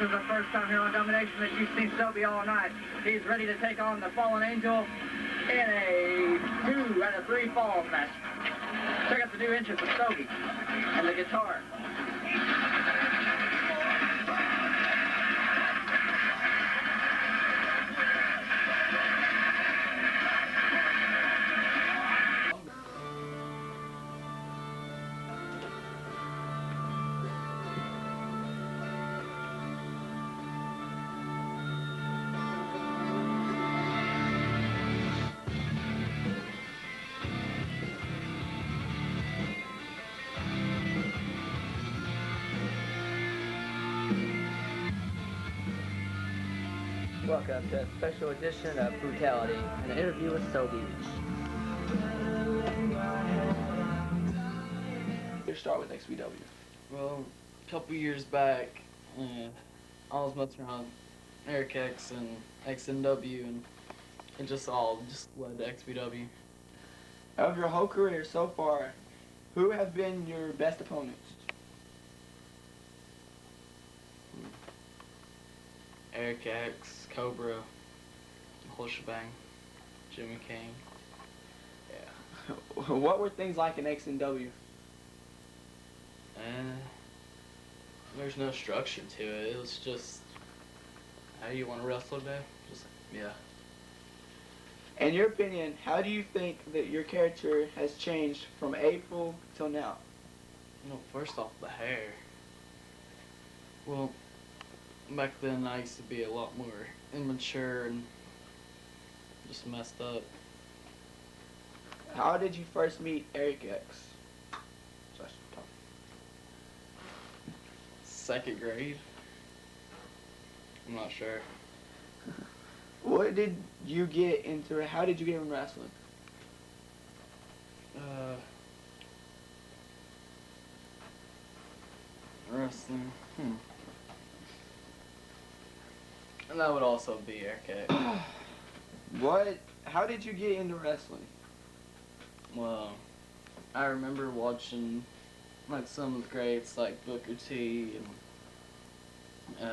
is the first time here on Domination that you've seen SoBe all night. He's ready to take on the Fallen Angel in a 2 out of 3 falls match. Check out the new entrance of SoBe and the guitar. Welcome to a special edition of Brutality, an interview with SoBe. Let's start with XPW. Well, a couple years back, I was messing around Eric X and XNW, and it just led to XPW. Of your whole career so far, who have been your best opponents? Eric X, Cobra, whole shebang, Jimmy King. Yeah. What were things like in XNW? There's no structure to it. It was just, how do you want to wrestle today? Just, yeah. In your opinion, how do you think that your character has changed from April till now? You know, first off, the hair. Well, back then I used to be a lot more immature and just messed up. How did you first meet Eric X? Second grade? I'm not sure. What did you get into, how did you get in wrestling? Wrestling, And that would also be Eric X. How did you get into wrestling? Well, I remember watching like some of the greats like Booker T and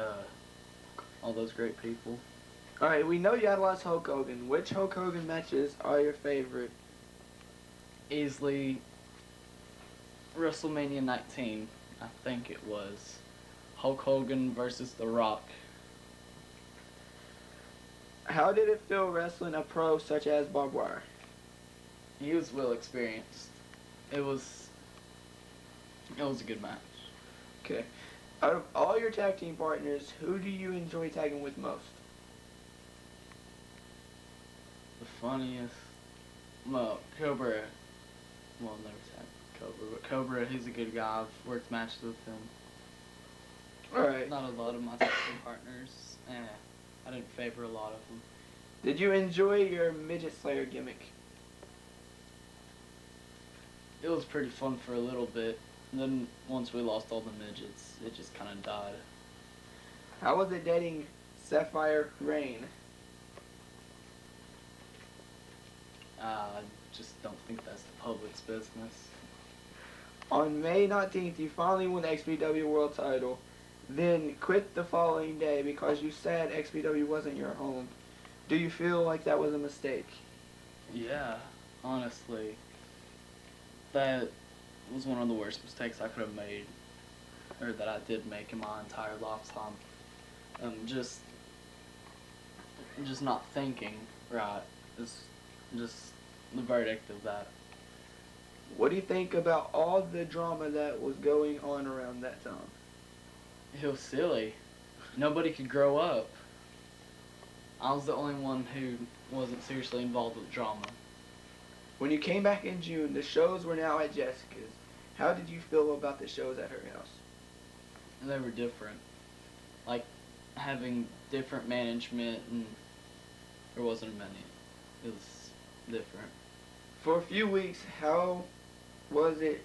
all those great people. Alright, we know you idolize Hulk Hogan. Which Hulk Hogan matches are your favorite? Easily WrestleMania 19, I think it was. Hulk Hogan versus The Rock. How did it feel wrestling a pro such as Barbed Wire? He was well experienced. It was a good match. Okay. Out of all your tag team partners, who do you enjoy tagging with most? The funniest, well, Cobra. Well, never tagged Cobra, but Cobra, he's a good guy. I've worked matches with him. Alright. Not a lot of my tag team partners. I didn't favor a lot of them. Did you enjoy your Midget Slayer gimmick? It was pretty fun for a little bit. And then once we lost all the midgets, it just kind of died. How was it dating Sapphire Rain? I just don't think that's the public's business. On May 19th, you finally won the XPW World title, then quit the following day because you said XPW wasn't your home. Do you feel like that was a mistake? Yeah, honestly. That was one of the worst mistakes I could have made, or that I did make in my entire lifetime. Just not thinking right is just the verdict of that. What do you think about all the drama that was going on around that time? It was silly. Nobody could grow up. I was the only one who wasn't seriously involved with drama. When you came back in June, the shows were now at Jessica's. How did you feel about the shows at her house? They were different. Like, having different management, and there wasn't many. It was different. For a few weeks, how was it?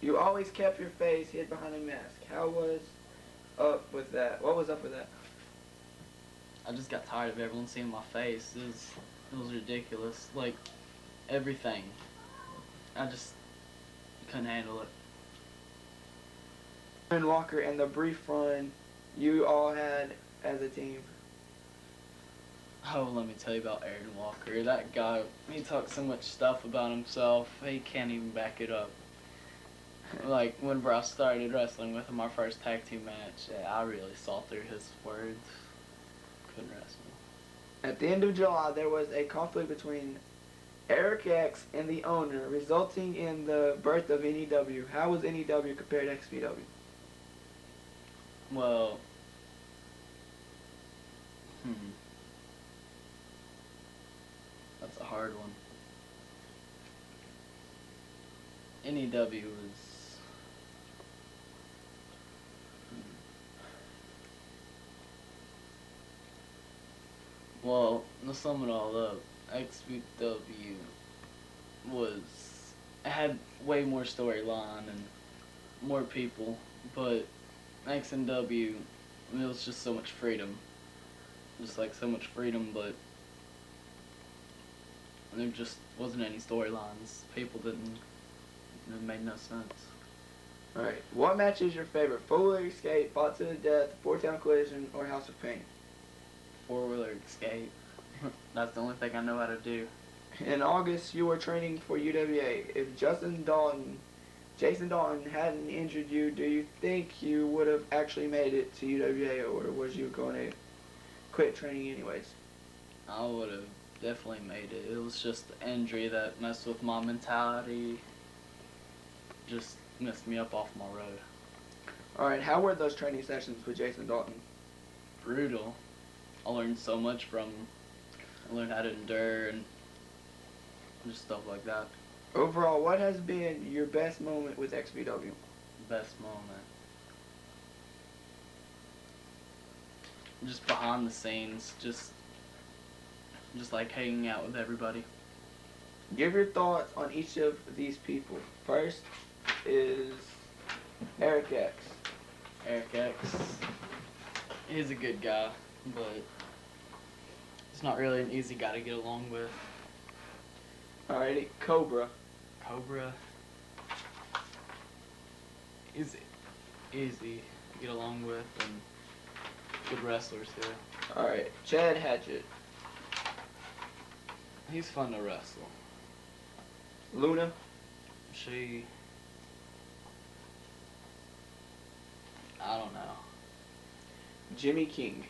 You always kept your face hid behind a mask. How was up with that? What was up with that? I just got tired of everyone seeing my face. It was ridiculous. Like, everything. I just couldn't handle it. Walker and the brief run you all had as a team? Oh, let me tell you about Aaron Walker. That guy, he talks so much stuff about himself, he can't even back it up. Like, whenever I started wrestling with him, our first tag team match, I really saw through his words. Couldn't wrestle. At the end of July, there was a conflict between Eric X and the owner, resulting in the birth of NEW. How was NEW compared to XPW? Well, that's a hard one. NEW was... Well, to sum it all up, XPW had way more storyline and more people, but XNW, it was just so much freedom. Just like so much freedom, but there just wasn't any storylines. People didn't, it made no sense. Alright, what match is your favorite? Four-wheeler escape, fought to the death, four-town collision, or House of Pain? Four-wheeler escape. That's the only thing I know how to do. In August, you were training for UWA. If Jason Dalton hadn't injured you, do you think you would have actually made it to UWA, or was you going to quit training anyways? I would have definitely made it. It was just the injury that messed with my mentality. Just messed me up off my road. Alright, how were those training sessions with Jason Dalton? Brutal. I learned so much from him. I learned how to endure and just stuff like that. Overall, what has been your best moment with XPW? Best moment. Just behind the scenes, just like hanging out with everybody. Give your thoughts on each of these people. First is Eric X. Eric X. He's a good guy, but he's not really an easy guy to get along with. Alrighty, Cobra. Cobra. Easy to get along with, and good wrestlers too. Alright, Chad Hatchett. He's fun to wrestle. Luna. I don't know. Jimmy King.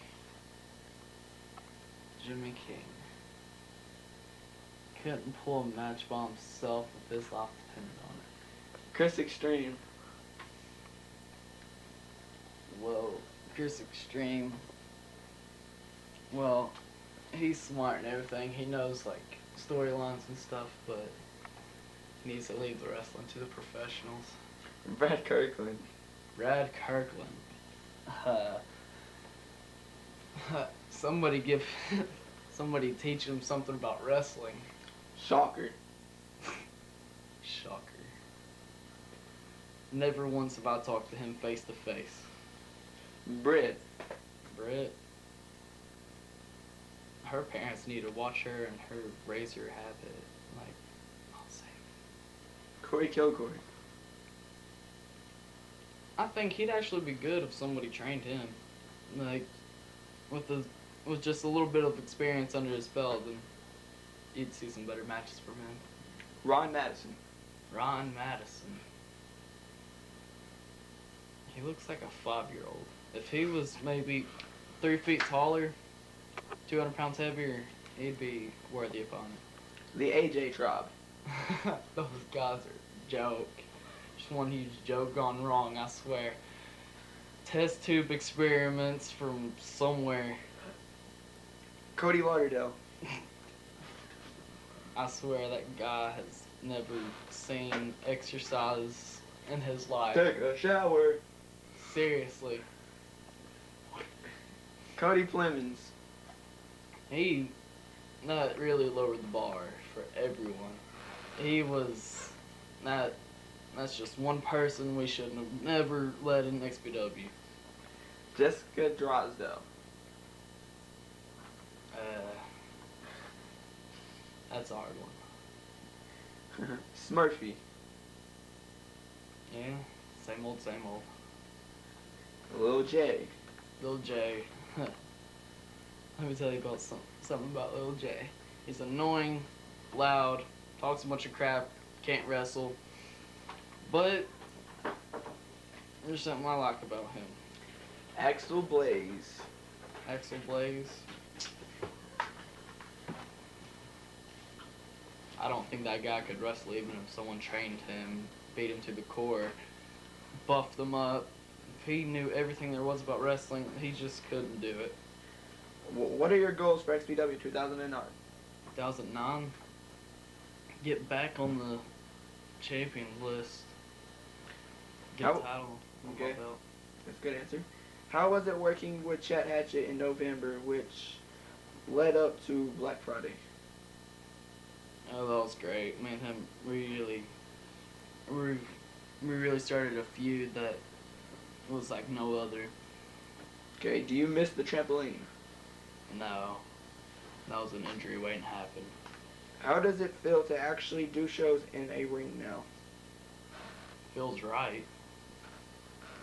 Jimmy King. Couldn't pull a match by himself if his life depended on it. Chris Extreme. Well, Chris Extreme. Well, he's smart and everything. He knows like storylines and stuff, but he needs to leave the wrestling to the professionals. Brad Kirkland. Brad Kirkland. Somebody teach him something about wrestling. Shocker. Shocker. Never once have I talked to him face to face. Britt. Her parents need to watch her and her raise her habit. Like, I'll say. Corey Kilgore. I think he'd actually be good if somebody trained him. Like, with just a little bit of experience under his belt, then you'd see some better matches from him. Ron Madison. Ron Madison. He looks like a 5-year-old. If he was maybe 3 feet taller, 200 pounds heavier, he'd be worthy opponent. The AJ Tribe. Those guys are a joke. Just one huge joke gone wrong, I swear. Test tube experiments from somewhere. Cody Lauderdale. I swear that guy has never seen exercise in his life. Take a shower. Seriously. Cody Plemons. He not really lowered the bar for everyone. He was not. That's just one person we shouldn't have never let in XPW. Jessica Drysdale. That's a hard one. Smurfy. Yeah, same old, same old. Lil J. Lil J. Let me tell you about something about Lil J. He's annoying, loud, talks a bunch of crap, can't wrestle. But there's something I like about him. Axel Blaze. Axel Blaze. I don't think that guy could wrestle even if someone trained him, beat him to the core, buffed him up. If he knew everything there was about wrestling, he just couldn't do it. What are your goals for XPW 2009? 2009, get back on the champion list. Get a title. Okay. That's a good answer. How was it working with Chet Hatchett in November, which led up to Black Friday? Oh, that was great. Me and him we really started a feud that was like no other. Okay, do you miss the trampoline? No, that was an injury waiting to happen. How does it feel to actually do shows in a ring now? Feels right.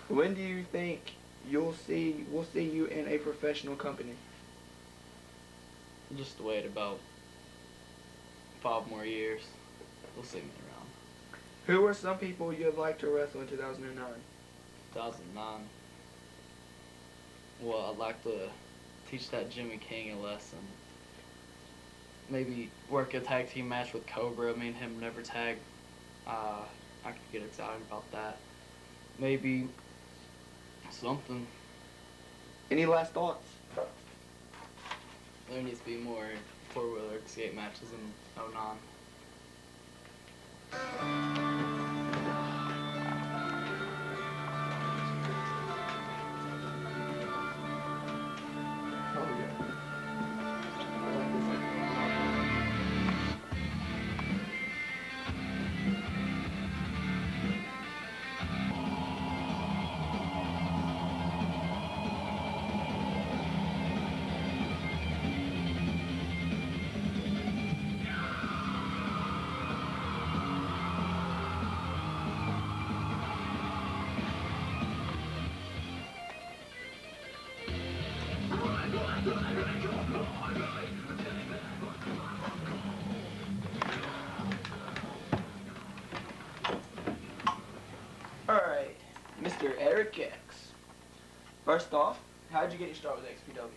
When do you think we'll see you in a professional company? Just wait about 5 more years. We'll see me around. Who are some people you'd like to wrestle in 2009? 2009. Well, I'd like to teach that Jimmy King a lesson. Maybe work a tag team match with Cobra. Me and him never tag. I could get excited about that. Maybe something. Any last thoughts? There needs to be more four-wheeler escape matches in 2009. Alright, Mr. Eric X. First off, how'd you get your start with XPW?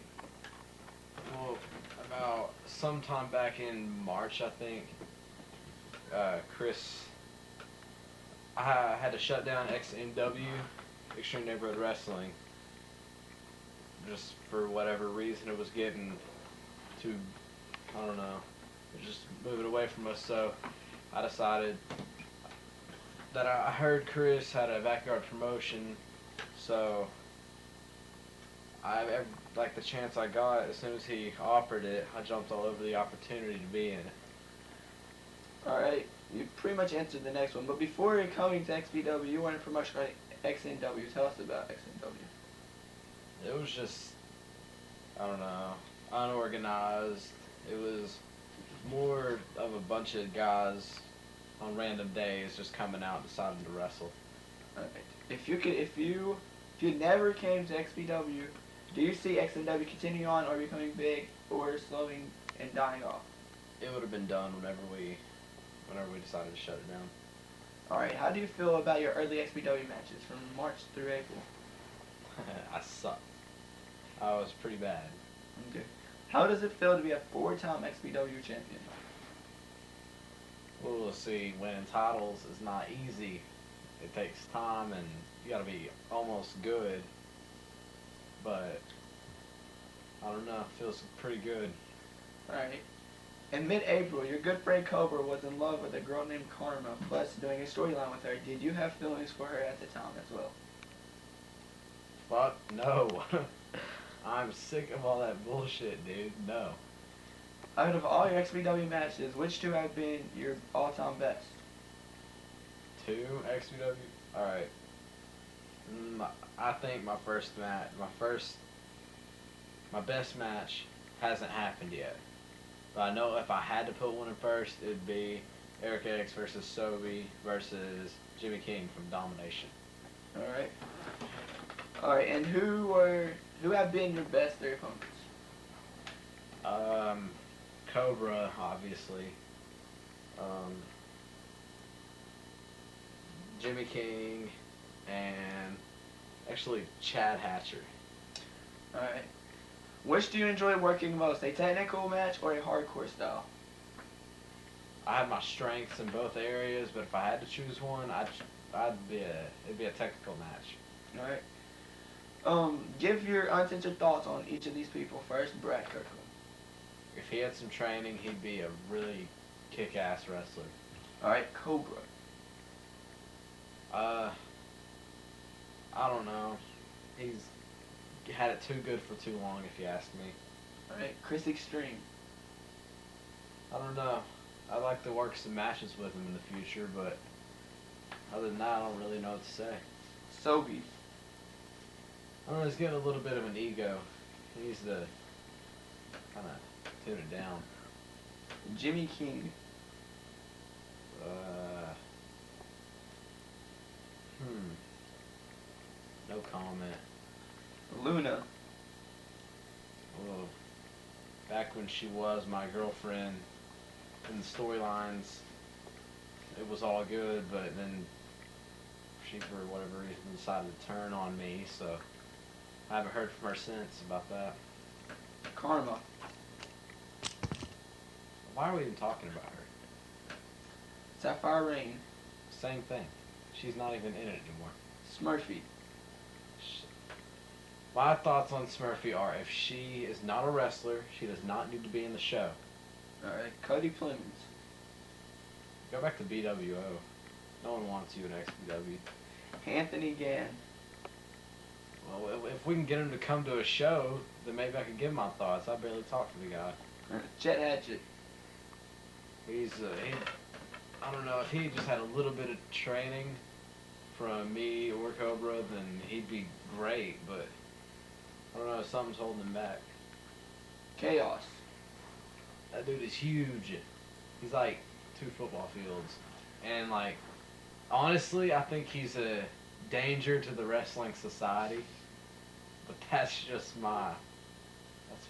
Well, about sometime back in March, I think, Chris, I had to shut down XNW, Extreme Neighborhood Wrestling, just for whatever reason. It was getting too, I don't know, it was just moving away from us, so I decided that I heard Chris had a backyard promotion, so like the chance I got, as soon as he offered it, I jumped all over the opportunity to be in it. Alright, you pretty much answered the next one, but before coming to XPW, you weren't promotion by XNW. Tell us about XNW. It was just, I don't know, unorganized. It was more of a bunch of guys on random days just coming out and deciding to wrestle. Alright, if you never came to XPW, do you see XNW continuing on or becoming big or slowing and dying off? It would have been done whenever we decided to shut it down. Alright, how do you feel about your early XPW matches from March through April? I sucked. I was pretty bad. Okay. How does it feel to be a 4-time XPW champion? Well, we'll see, winning titles is not easy. It takes time and you gotta be almost good. But, I don't know, it feels pretty good. Alright. In mid-April, your good friend Cobra was in love with a girl named Karma, plus doing a storyline with her. Did you have feelings for her at the time as well? Fuck no. I'm sick of all that bullshit, dude. No. Out of all your XPW matches, which two have been your all-time best? 2 XPW? Alright. I think my best match hasn't happened yet. But I know if I had to put one in first, it'd be Eric X versus SoBe versus Jimmy King from Domination. Alright. Alright, and who were Who have been your best three opponents? Cobra, obviously. Jimmy King, and actually Chad Hatcher. Alright. Which do you enjoy working most, a technical match or a hardcore style? I have my strengths in both areas, but if I had to choose one, it'd be a technical match. Alright. Give your uncensored thoughts on each of these people. First, Brad Kirkland. If he had some training, he'd be a really kick-ass wrestler. Alright, Cobra. I don't know. He's had it too good for too long, if you ask me. Alright, Chris Extreme. I don't know. I'd like to work some matches with him in the future, but other than that, I don't really know what to say. SoBe. I don't know, he's getting a little bit of an ego. He needs to kind of tune it down. Jimmy King. No comment. Luna. Oh, back when she was my girlfriend, in the storylines, it was all good, but then she, for whatever reason, decided to turn on me, so I haven't heard from her since about that. Karma. Why are we even talking about her? Sapphire Rain. Same thing. She's not even in it anymore. Smurfy. My thoughts on Smurfy are, if she is not a wrestler, she does not need to be in the show. Alright, Cody Clemens. Go back to BWO. No one wants you in XPW. Anthony Gann. Well, if we can get him to come to a show, then maybe I can give my thoughts. I barely talk to the guy. Jet Hatchet. He's, I don't know, if he just had a little bit of training from me or Cobra, then he'd be great, but I don't know, something's holding him back. Chaos. That dude is huge. He's like 2 football fields. And like, honestly, I think he's a danger to the wrestling society. But that's just my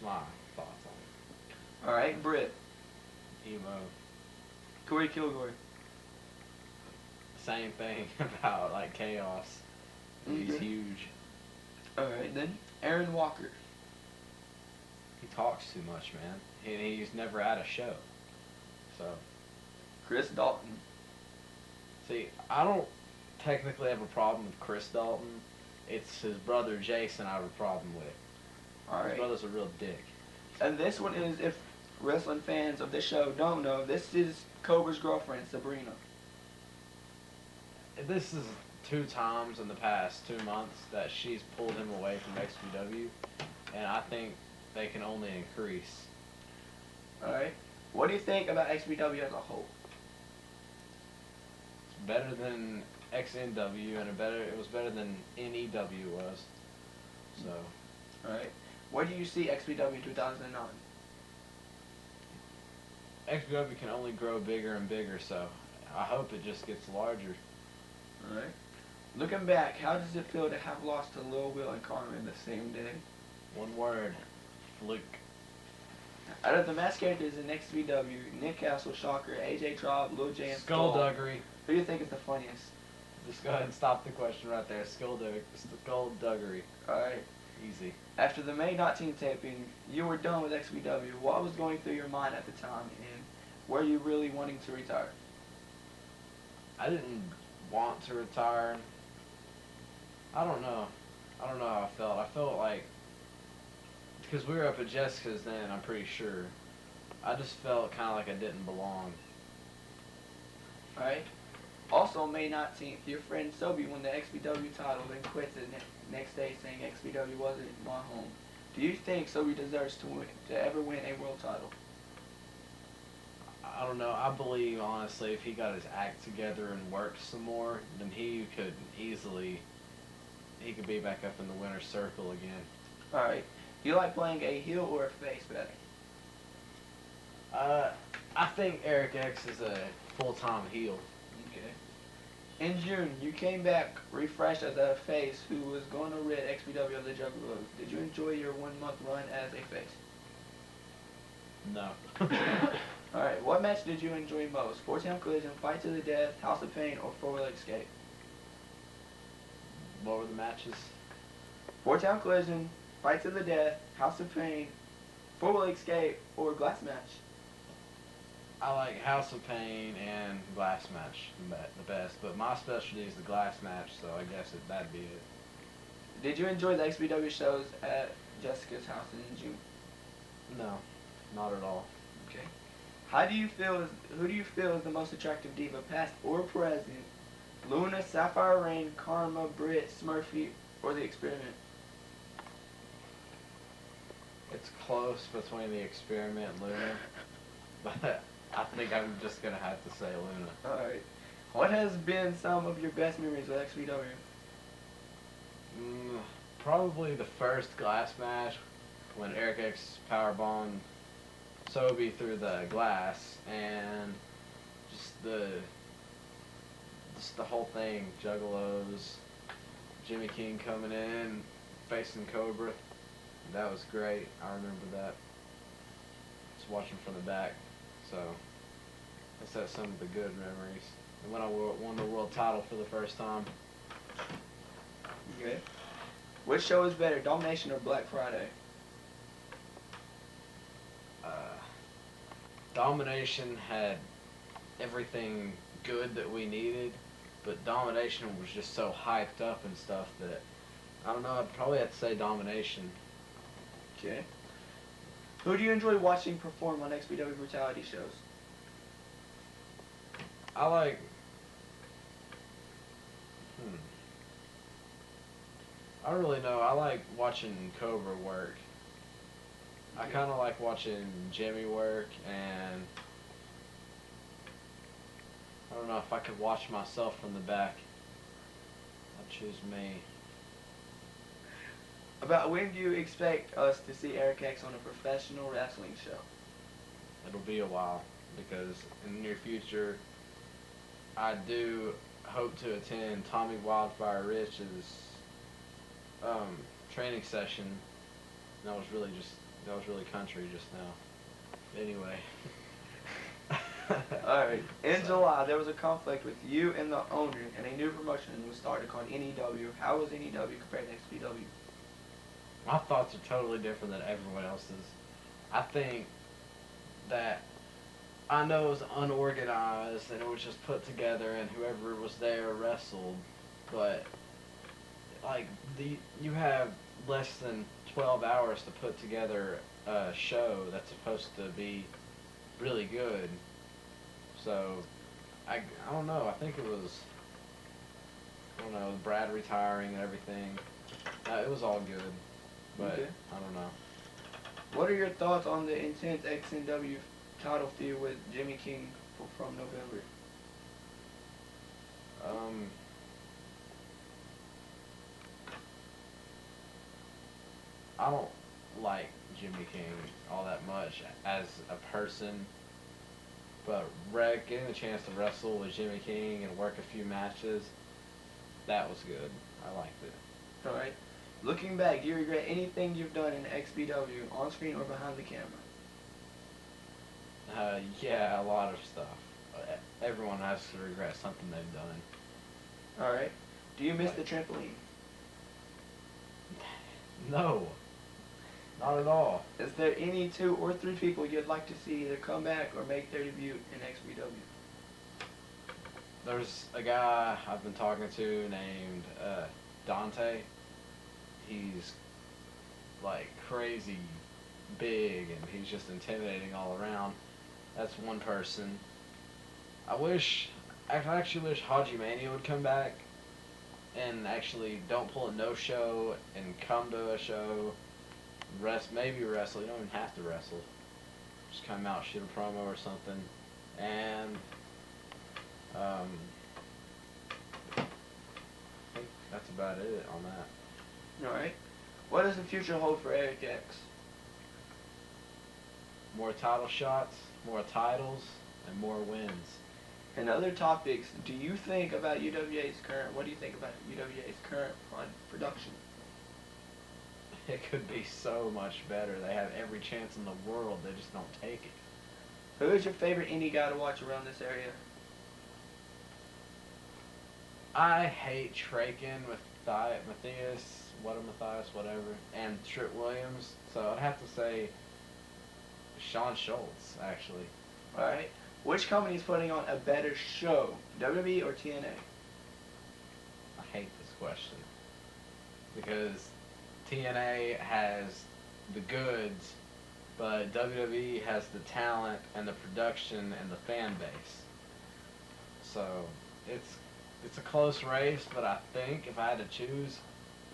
thoughts on it. Alright, Britt. Emo. Corey Kilgore. Same thing about like Chaos. He's Okay. huge. Alright then, Aaron Walker. He talks too much, man. And he's never at a show. So, Chris Dalton. see, I don't technically have a problem with Chris Dalton. It's his brother Jason I have a problem with. His Alright. brother's a real dick. And this one is, if wrestling fans of this show don't know, this is Cobra's girlfriend, Sabrina. This is 2 times in the past 2 months that she's pulled him away from XPW, and I think they can only increase. Alright. What do you think about XPW as a whole? It's better than XNW, and it was better than NEW was. So, Alright. Where do you see XPW 2009? XPW can only grow bigger and bigger, so I hope it just gets larger. Alright. Looking back, how does it feel to have lost to Lil Will and Carmen the same day? One word, fluke. Out of the mass characters in XPW, Nick Castle, Shocker, AJ Traub, Lil J, and Skullduggery. who do you think is the funniest? Just go ahead and stop the question right there. Skullduggery. Alright. Easy. After the May 19th taping, you were done with XPW. What was going through your mind at the time, and were you really wanting to retire? I didn't want to retire. I don't know. I don't know how I felt. I felt like, because we were up at Jessica's then, I'm pretty sure. I just felt kind of like I didn't belong. Alright. Also, on May 19th, your friend SoBe won the XPW title, then quit the next day saying XPW wasn't my home. Do you think SoBe deserves to ever win a world title? I don't know. I believe, honestly, if he got his act together and worked some more, then he could be back up in the winner's circle again. Alright. Do you like playing a heel or a face better? I think Eric X is a full-time heel. Okay. In June, you came back refreshed as a face who was going to rid XPW of the Juggalos. Did you enjoy your 1 month run as a face? No. Alright, what match did you enjoy most? 4-Town Collision, Fight to the Death, House of Pain, or 4-Wheel Escape? What were the matches? 4-Town Collision, Fight to the Death, House of Pain, 4-Wheel Escape, or Glass Match? I like House of Pain and Glass Match the best, but my specialty is the Glass Match, so I guess that'd be it. Did you enjoy the XPW shows at Jessica's house in June? No, not at all. Okay. Who do you feel is the most attractive diva, past or present? Luna, Sapphire Rain, Karma, Britt, Smurfy, or the Experiment? It's close between the Experiment and Luna, but I think I'm just gonna have to say Luna. Alright. What has been some of your best memories with XPW? Probably the first Glass Match when Eric X powerbombed SoBe through the glass, and just the whole thing, Juggalos, Jimmy King coming in, facing Cobra. That was great. I remember that. Just watching from the back. So that's some of the good memories. And when I won the world title for the first time. Okay. Which show is better, Domination or Black Friday? Domination had everything good that we needed, but Domination was just so hyped up and stuff that, I don't know, I'd probably have to say Domination. Okay. Who do you enjoy watching perform on XPW Brutality shows? I like, I don't really know. I like watching Cobra work. I kind of like watching Jimmy work, and I don't know if I could watch myself from the back. I'd choose me. About when do you expect us to see Eric X on a professional wrestling show? It'll be a while, because in the near future, I do hope to attend Tommy Wildfire Rich's training session. That was really country just now. Anyway. Alright. In July, there was a conflict with you and the owner, and a new promotion was started called NEW. How was NEW compared to XPW? My thoughts are totally different than everyone else's. I think that I know it was unorganized and it was just put together and whoever was there wrestled, but like you have less than 12 hours to put together a show that's supposed to be really good. So I don't know. I think it was, I don't know, Brad retiring and everything. It was all good, but okay. I don't know. What are your thoughts on the intense XNW title feud with Jimmy King from November? I don't like Jimmy King all that much as a person, but getting the chance to wrestle with Jimmy King and work a few matches, that was good. I liked it. Alright. Looking back, do you regret anything you've done in XPW, on screen or behind the camera? Yeah, a lot of stuff. Everyone has to regret something they've done. Alright. Do you miss the trampoline? No. Not at all. Is there any 2 or 3 people you'd like to see either come back or make their debut in XPW? There's a guy I've been talking to named Dante. He's like crazy big and he's just intimidating all around. That's one person. I actually wish Haji Mania would come back and actually don't pull a no-show and come to a show, maybe wrestle. You don't even have to wrestle. Just come out, shoot a promo or something. And I think that's about it on that. Alright. What does the future hold for Eric X? More title shots, more titles, and more wins. And other topics, do you think about what do you think about UWA's current production? It could be so much better. They have every chance in the world. They just don't take it. Who is your favorite indie guy to watch around this area? I hate Traken with Matthias, whatever, and Trip Williams. So I'd have to say Sean Schultz, actually. Alright. Which company is putting on a better show, WWE or TNA? I hate this question because TNA has the goods, but WWE has the talent and the production and the fan base. So it's a close race, but I think if I had to choose,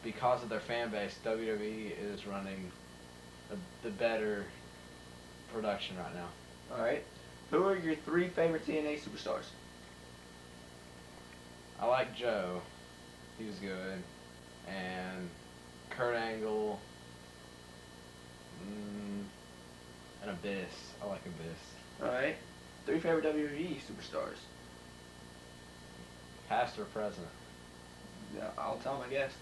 because of their fan base, WWE is running the better production right now. Alright. Who are your 3 favorite TNA superstars? I like Joe. He was good. And Kurt Angle. And Abyss. I like Abyss. Alright. 3 favorite WWE superstars. Past or present? Yeah, I'll tell my guest.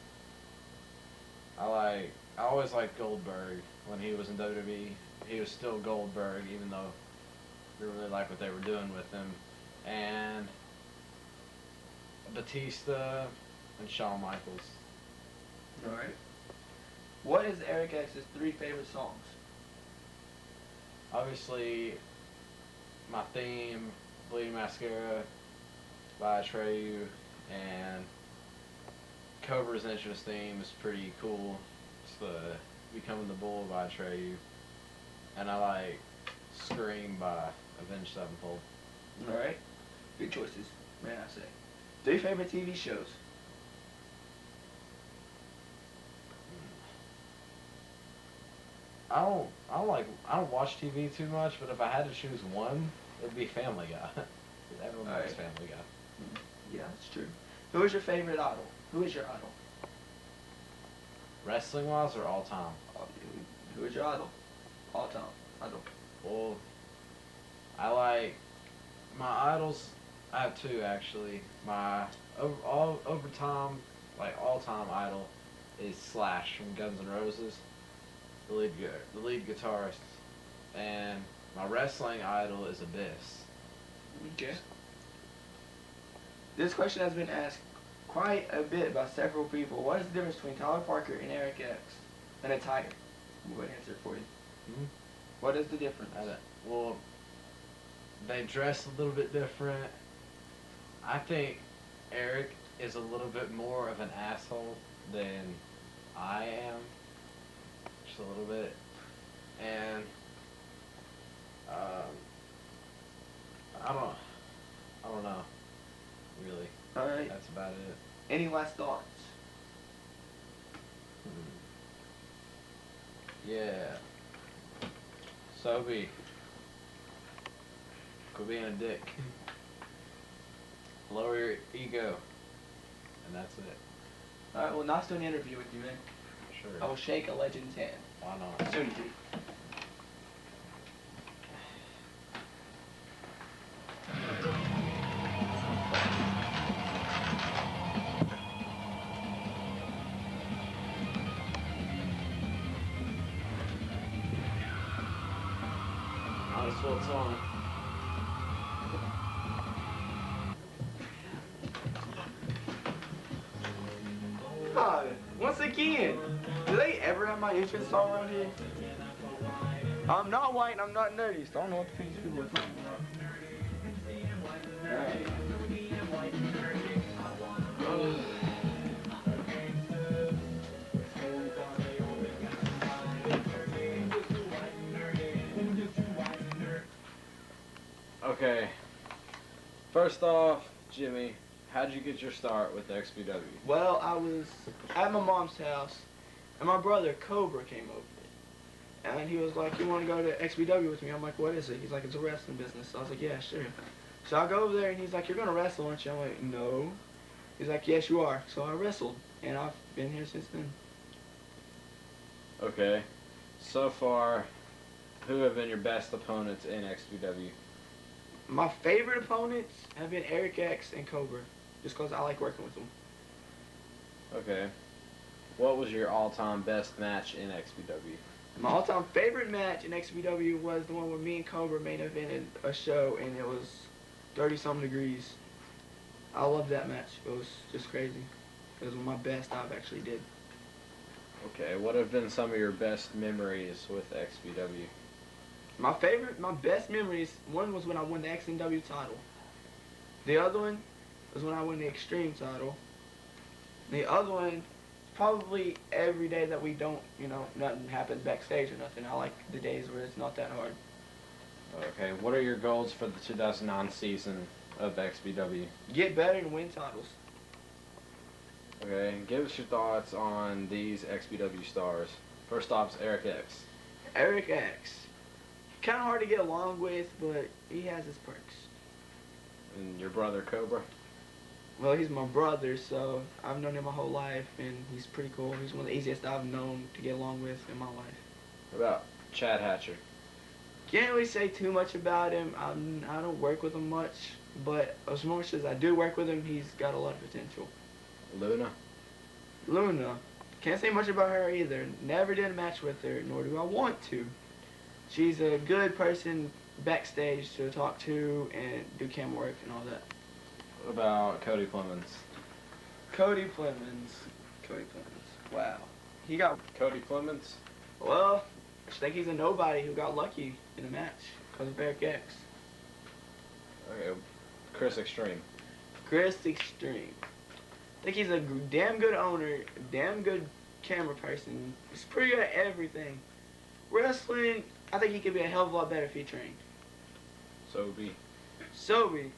I always liked Goldberg when he was in WWE. He was still Goldberg, even though I really like what they were doing with him. And Batista and Shawn Michaels. Alright. What is Eric X's 3 favorite songs? Obviously, my theme, Bleeding Mascara by Atreyu, and Cobra's entrance theme is pretty cool. It's the Becoming the Bull by Atreyu. And I like Scream by Avenged Sevenfold. Alright. Good choices, may I say. 3 favorite TV shows. I don't watch TV too much, but if I had to choose one, it'd be Family Guy. Everyone likes Family Guy. Yeah, that's true. Who is your favorite idol? Who is your idol? Wrestling wise or all time? Who is your idol? All time. Idol. Well, I like my idols. I have 2 actually. My over time, like all time idol is Slash from Guns N' Roses, the lead guitarist, and my wrestling idol is Abyss. Okay. This question has been asked quite a bit by several people. What is the difference between Tyler Parker and Eric X? And a tiger. I'm going to answer it for you. Hmm? What is the difference? Well, they dress a little bit different. I think Eric is a little bit more of an asshole than I am. Just a little bit. And I don't know. Really. Alright. That's about it. Any last thoughts? Yeah. SoBe. Quit being a dick. Lower your ego. And that's it. Alright, well, nice doing an interview with you, man. Sure. I will shake a legend's hand. Why not? Soon to be. That's what's on. Hi, once again, do they ever have my entrance song around here? I'm not white and I'm not nerdy, so I don't know what the these people are talking about. Okay. First off, Jimmy, how'd you get your start with XPW? Well, I was at my mom's house, and my brother Cobra came over. And he was like, you want to go to XPW with me? I'm like, what is it? He's like, it's a wrestling business. So I was like, yeah, sure. So I go over there, and he's like, you're going to wrestle, aren't you? I'm like, no. He's like, yes, you are. So I wrestled, and I've been here since then. Okay. So far, who have been your best opponents in XPW? My favorite opponents have been Eric X and Cobra, just because I like working with them. Okay. What was your all-time best match in XPW? My all-time favorite match in XPW was the one where me and Cobra main evented a show, and it was 30-something degrees. I loved that match. It was just crazy. It was one of my best I've actually did. Okay, what have been some of your best memories with XPW? My best memories, one was when I won the XNW title. The other one was when I won the Extreme title. The other one, probably every day that we don't, nothing happens backstage or nothing. I like the days where it's not that hard. Okay, what are your goals for the 2009 season of XPW? Get better and win titles. Okay, give us your thoughts on these XPW stars. First off is Eric X. Eric X. Kind of hard to get along with, but he has his perks. And your brother Cobra? Well, he's my brother, so I've known him my whole life, and he's pretty cool. He's one of the easiest I've known to get along with in my life. What about Chad Hatcher? Can't really say too much about him. I don't work with him much, but as much as I do work with him, he's got a lot of potential. Luna? Luna. Can't say much about her either. Never did a match with her, nor do I want to. She's a good person backstage to talk to and do camera work and all that. What about Cody Clemens? Cody Clemens. Wow. He got, Cody Clemens? well, I think he's a nobody who got lucky in a match because of Eric X. Okay, Chris Extreme. Chris Extreme. I think he's a damn good owner, damn good camera person. He's pretty good at everything. Wrestling, I think he could be a hell of a lot better if he trained. SoBe. SoBe.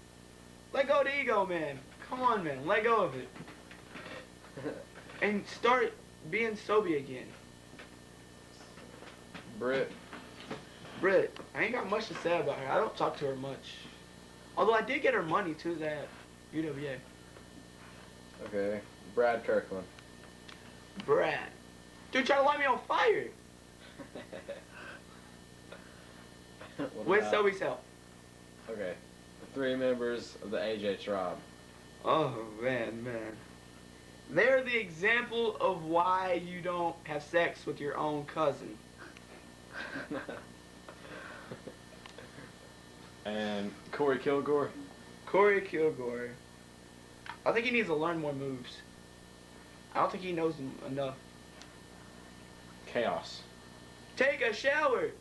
Let go of the ego, man. Come on, man. Let go of it. And start being SoBe again. Britt. I ain't got much to say about her. I don't talk to her much. Although I did get her money, too, at UWA. Okay, Brad Kirkland. Brad. Dude, try to light me on fire. With SoBe's help. Okay, the 3 members of the AJ Tribe. Oh, man. They're the example of why you don't have sex with your own cousin. And Corey Kilgore. Corey Kilgore. I think he needs to learn more moves. I don't think he knows them enough. Chaos. Take a shower.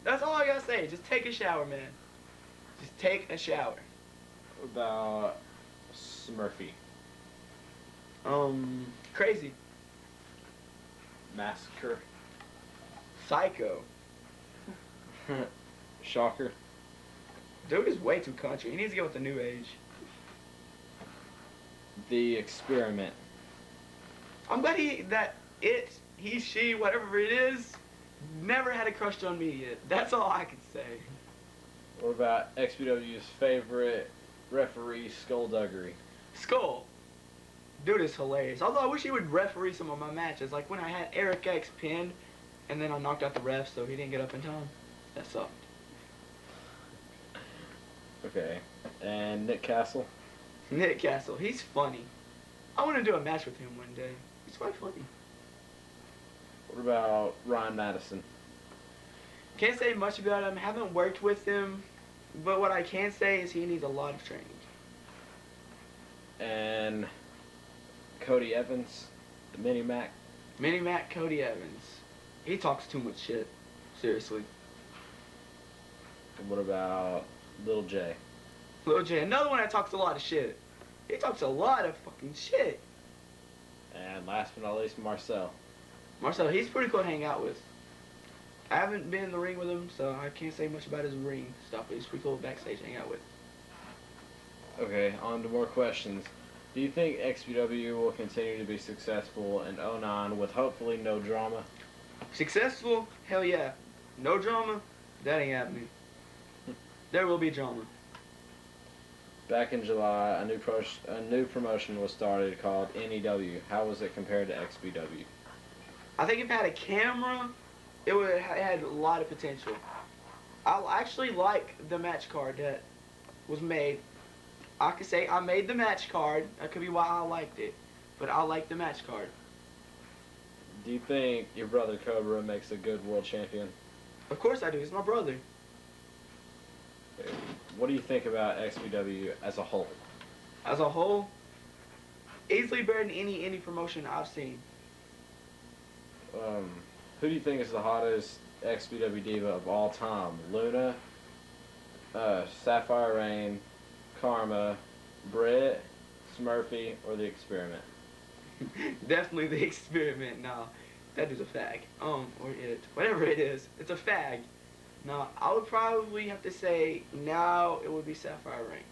That's all I gotta say. Just take a shower, man. Just take a shower. What about Smurfy? Crazy. Massacre. Psycho. Shocker. Dude is way too country. He needs to get with the new age. The Experiment. I'm glad he, she, whatever it is, never had a crush on me yet. That's all I can say. What about XPW's favorite referee, Skullduggery? Skull. Dude is hilarious. Although I wish he would referee some of my matches. Like when I had Eric X pinned, and then I knocked out the ref, so he didn't get up in time. That sucked. Okay. And Nick Castle? Nick Castle. He's funny. I want to do a match with him one day. He's quite funny. What about Ryan Madison? Can't say much about him. Haven't worked with him. But what I can say is he needs a lot of training. And Cody Evans, the Mini Mac. Mini Mac Cody Evans. He talks too much shit. Seriously. And what about Little J? Lil J, another one that talks a lot of shit. He talks a lot of fucking shit. And last but not least, Marcel. Marcel, he's pretty cool to hang out with. I haven't been in the ring with him, so I can't say much about his ring stuff, but he's pretty cool backstage to hang out with. Okay, on to more questions. Do you think XPW will continue to be successful in 09 with hopefully no drama? Successful? Hell yeah. No drama? That ain't happening. There will be drama. Back in July, a new promotion was started called NEW. How was it compared to XPW? I think if it had a camera, it had a lot of potential. I actually like the match card that was made. I could say I made the match card. That could be why I liked it. But I like the match card. Do you think your brother Cobra makes a good world champion? Of course I do. He's my brother. Okay. What do you think about XPW as a whole? As a whole, easily better than any indie promotion I've seen. Who do you think is the hottest XPW diva of all time? Luna, Sapphire Rain, Karma, Britt, Smurfy, or The Experiment? Definitely The Experiment. No, that is a fag. Or it, whatever it is, it's a fag. No, I would probably have to say now it would be Sapphire Rain.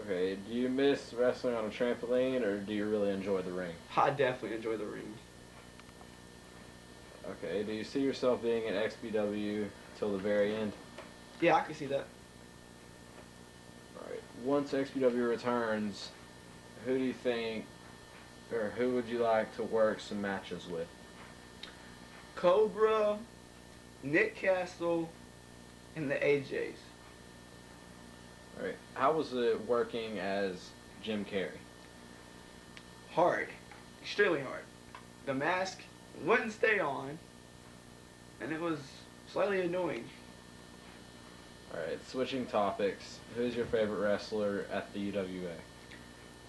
Okay, do you miss wrestling on a trampoline, or do you really enjoy the ring? I definitely enjoy the ring. Okay, do you see yourself being at XPW till the very end? Yeah, I can see that. Alright, once XPW returns, who do you think, or who would you like to work some matches with? Cobra, Nick Castle, and the AJs. Alright, how was it working as Jim Carrey? Hard. Extremely hard. The mask wouldn't stay on, and it was slightly annoying. Alright, switching topics, who's your favorite wrestler at the UWA?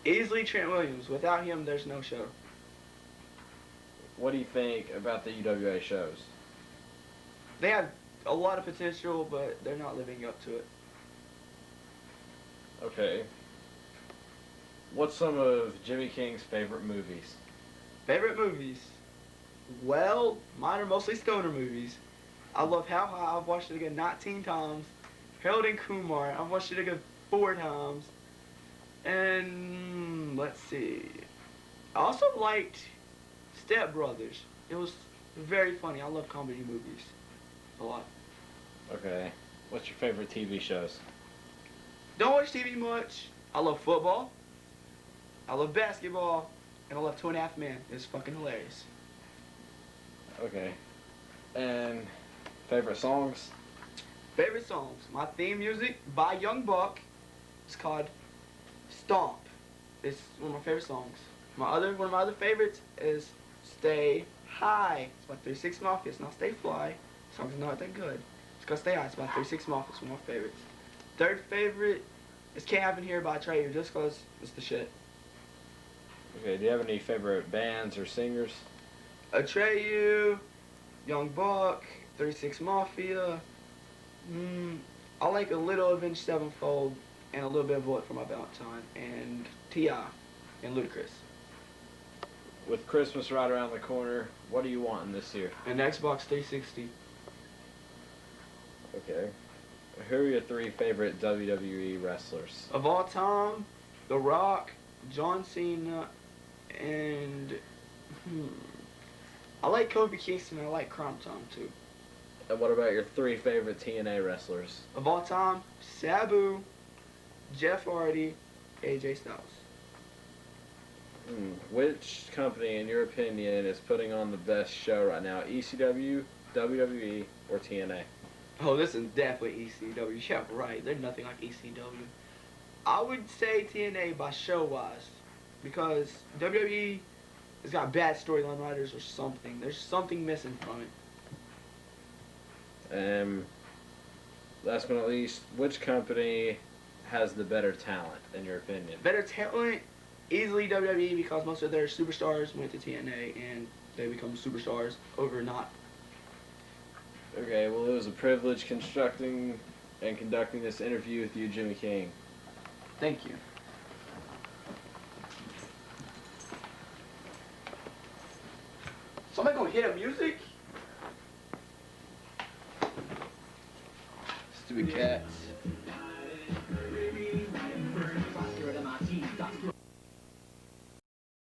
Easily Trent Williams. Without him, there's no show. What do you think about the UWA shows? They have a lot of potential, but they're not living up to it. Okay. What's some of Jimmy King's favorite movies? Favorite movies? Well, mine are mostly stoner movies. I love How High. I've watched it again 19 times. Harold and Kumar. I've watched it again 4 times. And let's see. I also liked Step Brothers. It was very funny. I love comedy movies a lot. Okay. What's your favorite TV shows? Don't watch TV much. I love football. I love basketball. And I love 2.5 Men. It's fucking hilarious. Okay. And favorite songs? Favorite songs. My theme music by Young Buck. It's called Stomp. It's one of my favorite songs. One of my other favorites is Stay High. It's by 36 Mafia. It's not Stay Fly. The song's not that good. It's called Stay High. It's by 36 Mafia. It's one of my favorites. Third favorite is Can't Happen Here by Trey, just cause it's the shit. Okay, do you have any favorite bands or singers? Atreyu, Young Buck, 36 Mafia. I like a little Avenged Sevenfold and a little bit of Bullet for My Valentine and T.I. and Ludacris. With Christmas right around the corner, what are you wanting this year? And Xbox 360. Okay. Who are your 3 favorite WWE wrestlers? Of all time, The Rock, John Cena, and I like Kofi Kingston and I like Crime Time too. And what about your 3 favorite TNA wrestlers? Of all time, Sabu, Jeff Hardy, AJ Styles. Which company, in your opinion, is putting on the best show right now? ECW, WWE, or TNA? Oh, this is definitely ECW. Yeah, right. They're nothing like ECW. I would say TNA by show-wise, because WWE has got bad storyline writers or something. There's something missing from it. Last but not least, which company has the better talent, in your opinion? Better talent, easily WWE, because most of their superstars went to TNA and they become superstars overnight. Okay, well, it was a privilege constructing and conducting this interview with you, Jimmy King. Thank you. Somebody gonna hit a music? Stupid cats.